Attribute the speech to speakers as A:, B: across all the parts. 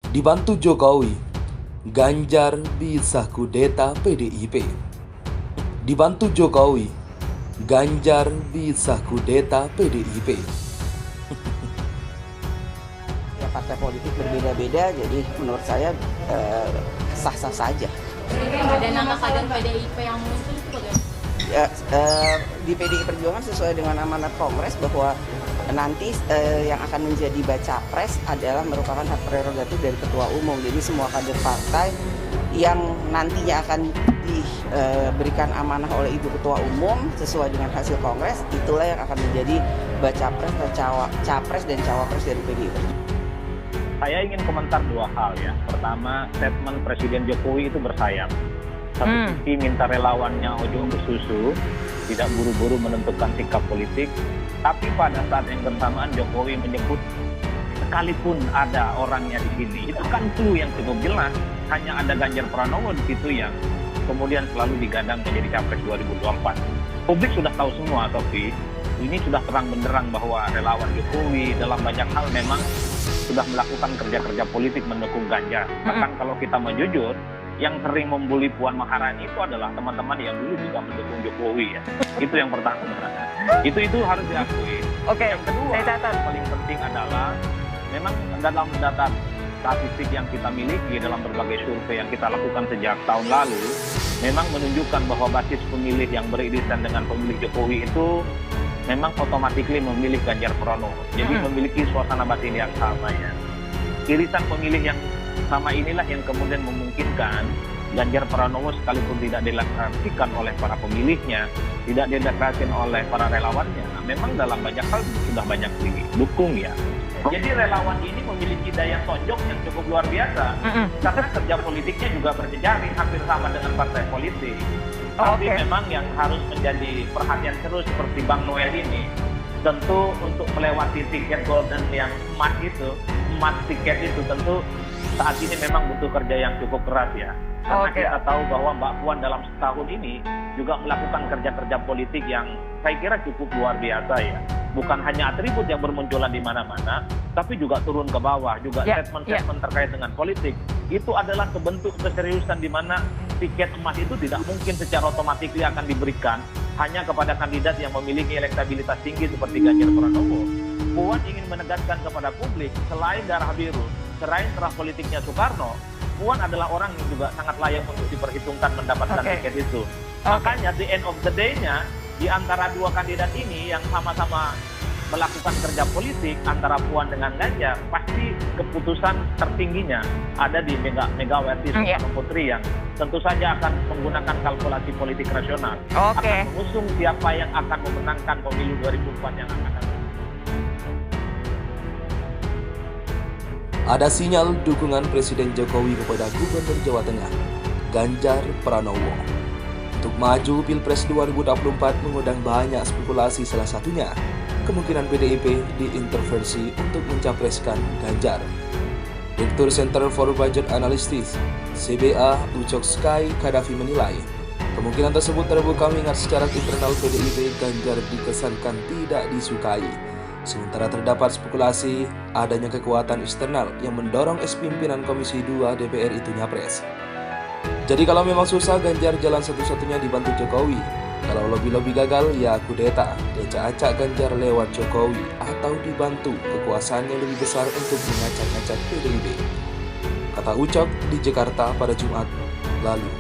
A: Dibantu Jokowi, Ganjar bisa kudeta PDIP. Dibantu Jokowi, Ganjar bisa kudeta PDIP.
B: Ya, partai politik berbeda-beda, jadi menurut saya sah-sah saja.
C: Ada nama kader PDIP yang muncul itu bagaimana?
B: Ya, di PDI Perjuangan sesuai dengan amanat Kongres bahwa nanti yang akan menjadi baca pres adalah merupakan hak prerogatif dari Ketua Umum. Jadi semua kader partai yang nantinya akan diberikan amanah oleh Ibu Ketua Umum sesuai dengan hasil Kongres, itulah yang akan menjadi baca pres dan capres dan cawapres dari PDI Perjuangan.
D: Saya ingin komentar dua hal ya. Pertama, statement Presiden Jokowi itu bersayap. Satu sisi minta relawannya ojo besusu, tidak buru-buru menentukan sikap politik. Tapi pada saat yang bersamaan Jokowi menyebut sekalipun ada orangnya di sini, itu kan clue yang cukup jelas. Hanya ada Ganjar Pranowo di situ yang kemudian selalu digadang menjadi capres 2024. Publik sudah tahu semua, Sofi. Ini sudah terang benderang bahwa relawan Jokowi dalam banyak hal memang sudah melakukan kerja-kerja politik mendukung Ganjar. Bahkan kalau kita mau jujur, yang sering membuli Puan Maharani itu adalah teman-teman yang dulu juga mendukung Jokowi ya. Itu yang pertama. Itu harus diakui.
E: Oke,
D: yang kedua,
E: saya catat.
D: yang paling penting adalah memang dalam data statistik yang kita miliki dalam berbagai survei yang kita lakukan sejak tahun lalu, memang menunjukkan bahwa basis pemilih yang beririsan dengan pemilih Jokowi itu memang otomatis memilih Ganjar Pranowo. Jadi memiliki suasana batin yang sama ya. Irisan pemilih yang sama inilah yang kemudian memungkinkan Ganjar Pranowo sekalipun tidak dideklarasikan oleh para pemilihnya, tidak dideklarasikan oleh para relawannya, memang dalam banyak hal sudah banyak didukung ya. Jadi relawan ini memiliki daya tonjok yang cukup luar biasa, karena kerja politiknya juga berjejaring hampir sama dengan partai politik. Tapi memang yang harus menjadi perhatian terus seperti Bang Noel ini, tentu untuk melewati tiket golden yang emas tiket itu tentu saat ini memang butuh kerja yang cukup keras ya. Karena kita tahu bahwa Mbak Puan dalam setahun ini juga melakukan kerja-kerja politik yang saya kira cukup luar biasa ya. Bukan hanya atribut yang bermunculan di mana-mana, tapi juga turun ke bawah, juga statement-statement terkait dengan politik. Itu adalah bentuk keseriusan di mana tiket emas itu tidak mungkin secara otomatis akan diberikan hanya kepada kandidat yang memiliki elektabilitas tinggi seperti Ganjar Pranowo. Puan ingin menegaskan kepada publik, selain darah biru, selain terah politiknya Soekarno, Puan adalah orang yang juga sangat layak untuk diperhitungkan mendapatkan tiket itu. Makanya the end of the day-nya, di antara dua kandidat ini yang sama-sama melakukan kerja politik antara Puan dengan Ganjar, pasti keputusan tertingginya ada di Megawati Soekarno Putri yang tentu saja akan menggunakan kalkulasi politik rasional. Akan mengusung siapa yang akan memenangkan pemilu 2004 yang akan datang.
A: Ada sinyal dukungan Presiden Jokowi kepada Gubernur Jawa Tengah, Ganjar Pranowo. Untuk maju Pilpres 2024 mengundang banyak spekulasi, salah satunya kemungkinan PDIP diintervensi untuk mencapreskan Ganjar. Direktur Center for Budget Analysis CBA Ucok Sky Kadafi menilai kemungkinan tersebut terbuka mengingat secara internal PDIP Ganjar dikesankan tidak disukai. Sementara terdapat spekulasi adanya kekuatan eksternal yang mendorong ex-pimpinan Komisi 2 DPR itu nyapres. Jadi kalau memang susah, Ganjar jalan satu-satunya dibantu Jokowi. Kalau lobby-lobby gagal, ya kudeta, diacak-acak Ganjar lewat Jokowi atau dibantu kekuasaannya lebih besar untuk mengacak-acak PDIP. Kata Ucok di Jakarta pada Jumat lalu.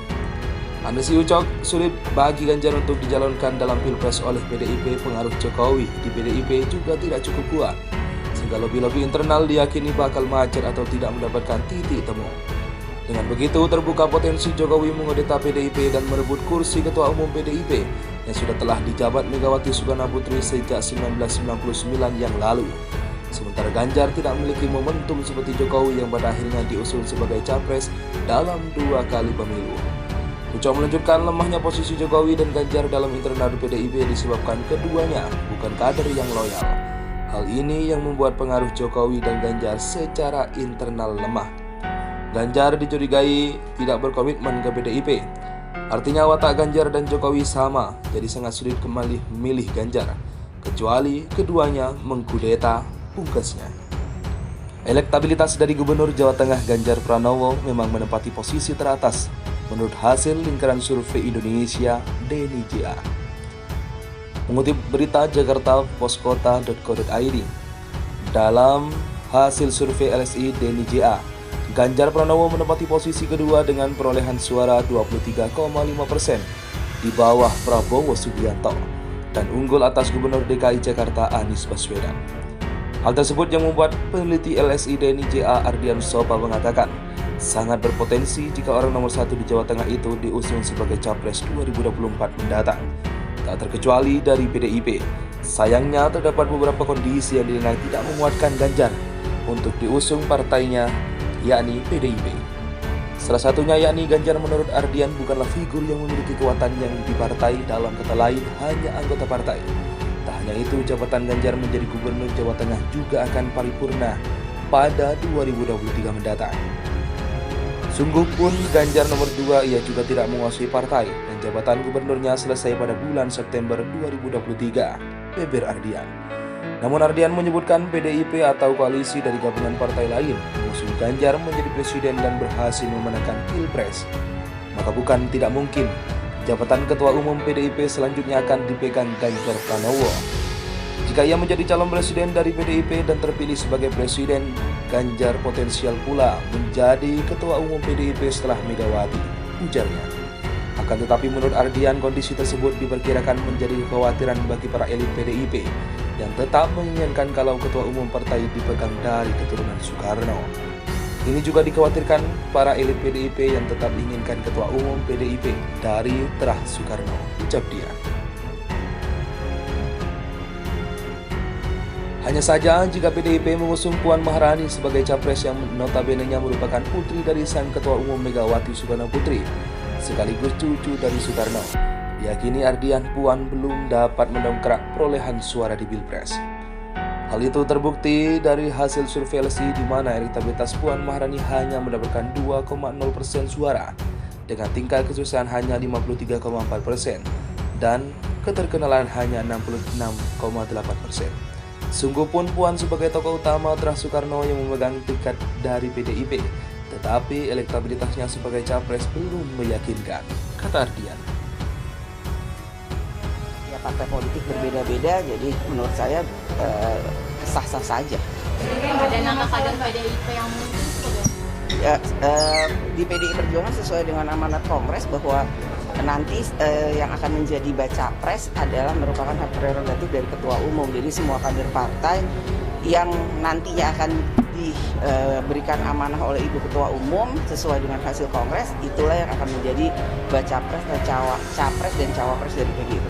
A: Analisis Ucok, sulit bagi Ganjar untuk dijalankan dalam Pilpres oleh PDIP. Pengaruh Jokowi di PDIP juga tidak cukup kuat, sehingga lobby-lobby internal diyakini bakal macet atau tidak mendapatkan titik temu. Dengan begitu, terbuka potensi Jokowi mengudeta PDIP dan merebut kursi Ketua Umum PDIP yang sudah telah dijabat Megawati Soekarno Putri sejak 1999 yang lalu. Sementara Ganjar tidak memiliki momentum seperti Jokowi yang pada akhirnya diusul sebagai capres dalam 2 kali pemilu. Ucok menunjukkan lemahnya posisi Jokowi dan Ganjar dalam internal PDIP disebabkan keduanya bukan kader yang loyal. Hal ini yang membuat pengaruh Jokowi dan Ganjar secara internal lemah. Ganjar dicurigai tidak berkomitmen ke PDIP. Artinya watak Ganjar dan Jokowi sama, jadi sangat sulit kembali memilih Ganjar, kecuali keduanya mengkudeta, pungkasnya. Elektabilitas dari Gubernur Jawa Tengah Ganjar Pranowo memang menempati posisi teratas menurut hasil lingkaran survei Indonesia DNIJA. Mengutip berita jakarta-poskota.co.id, dalam hasil survei LSI DNIJA, Ganjar Pranowo menempati posisi kedua dengan perolehan suara 23,5% di bawah Prabowo Subianto dan unggul atas Gubernur DKI Jakarta Anies Baswedan. Hal tersebut yang membuat peneliti LSI DNIJA Ardian Sopa mengatakan sangat berpotensi jika orang nomor 1 di Jawa Tengah itu diusung sebagai Capres 2024 mendatang, tak terkecuali dari PDIP. Sayangnya terdapat beberapa kondisi yang dinilai tidak menguatkan Ganjar untuk diusung partainya, yakni PDIP. Salah satunya yakni Ganjar menurut Ardian bukanlah figur yang memiliki kekuatan yang di partai, dalam kata lain hanya anggota partai. Tak hanya itu, jabatan Ganjar menjadi Gubernur Jawa Tengah juga akan paripurna pada 2023 mendatang. Sungguh pun Ganjar nomor 2 ia juga tidak menguasai partai dan jabatan gubernurnya selesai pada bulan September 2023, beber Ardian. Namun Ardian menyebutkan PDIP atau koalisi dari gabungan partai lain mengusung Ganjar menjadi presiden dan berhasil memenangkan Pilpres. Maka bukan tidak mungkin jabatan Ketua Umum PDIP selanjutnya akan dipegang Ganjar Pranowo. Jika ia menjadi calon presiden dari PDIP dan terpilih sebagai presiden, Ganjar potensial pula menjadi Ketua Umum PDIP setelah Megawati, ujarnya. Akan tetapi menurut Ardian, kondisi tersebut diperkirakan menjadi kekhawatiran bagi para elit PDIP yang tetap menginginkan kalau Ketua Umum partai dipegang dari keturunan Soekarno. Ini juga dikhawatirkan para elit PDIP yang tetap inginkan Ketua Umum PDIP dari terah Soekarno, ucap dia. Hanya saja jika PDIP mengusung Puan Maharani sebagai capres yang notabene-nya merupakan putri dari sang Ketua Umum Megawati Soekarno Putri, sekaligus cucu dari Soekarno, diyakini Ardian Puan belum dapat mendongkrak perolehan suara di Pilpres. Hal itu terbukti dari hasil survei LSI di mana elektabilitas Puan Maharani hanya mendapatkan 2,0% suara dengan tingkat kesusahan hanya 53,4% dan keterkenalan hanya 66,8%. Sungguh pun Puan sebagai tokoh utama terah Soekarno yang memegang tiket dari PDIP, tetapi elektabilitasnya sebagai capres belum meyakinkan, kata Ardian.
B: Partai politik berbeda-beda, jadi menurut saya sah-sah saja.
C: Ada nama kader PDIP yang muncul sebagai
B: Di PDI Perjuangan sesuai dengan amanat Kongres bahwa nanti yang akan menjadi baca pres adalah merupakan hak prerogatif dari Ketua Umum. Jadi semua kader partai yang nantinya akan diberikan amanah oleh Ibu Ketua Umum sesuai dengan hasil Kongres, itulah yang akan menjadi baca pres dan cawapres dari PDI.